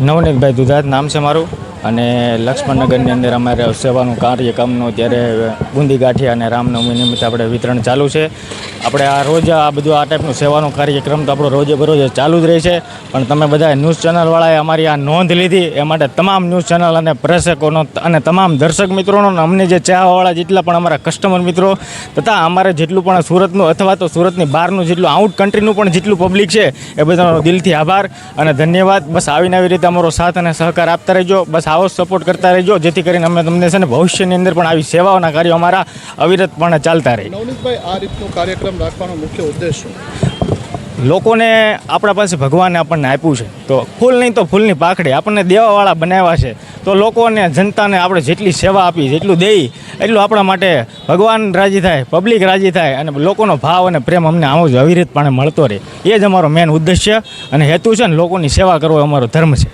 નવનીતભાઈ દુધાત નામ છે મારું અને લક્ષ્મણનગરની અંદર અમારે સેવાનું કાર્યક્રમનું અત્યારે બુંદી ગાંઠિયા અને રામનવમી નિમિત્તે આપણે વિતરણ ચાલુ છે. આપણે આ રોજ આ બધું આ ટાઈપનું સેવાનું કાર્યક્રમ તો આપણો રોજે બરોજ ચાલુ જ રહે છે. પણ તમે બધા ન્યૂઝ ચેનલવાળાએ અમારી આ નોંધ લીધી એ માટે તમામ ન્યૂઝ ચેનલ અને પ્રેક્ષકોનો અને તમામ દર્શક મિત્રોનો અને અમને જે ચાહવાવાળા જેટલા પણ અમારા કસ્ટમર મિત્રો તથા અમારે જેટલું પણ સુરતનું અથવા તો સુરતની બહારનું જેટલું આઉટ કન્ટ્રીનું પણ જેટલું પબ્લિક છે એ બધાનો દિલથી આભાર અને ધન્યવાદ. બસ આવીને આવી રીતે અમારો સાથ અને સહકાર આપતા રહેજો. બસ આવો સપોર્ટ કરતા રહેજો જેથી કરીને અમે તમને છે ને ભવિષ્યની અંદર પણ આવી સેવાઓના કાર્યો અમારા અવિરતપણે ચાલતા રહે. નવનીતભાઈ, આ રીતનો કાર્યક્રમ રાખવાનો મુખ્ય ઉદ્દેશ શું? લોકોને આપણા પાસે ભગવાને આપણને આપ્યું છે તો ફૂલ નહીં તો ફૂલની પાખડી આપણને દેવાવાળા બનાવ્યા છે. તો લોકોને જનતાને આપણે જેટલી સેવા આપી જેટલું દઈ એટલું આપણા માટે ભગવાન રાજી થાય, પબ્લિક રાજી થાય અને લોકોનો ભાવ અને પ્રેમ અમને આવો જ અવિરતપણે મળતો રહે. એ જ અમારો મેન ઉદ્દેશ્ય અને હેતુ છે ને લોકોની સેવા કરવો અમારો ધર્મ છે.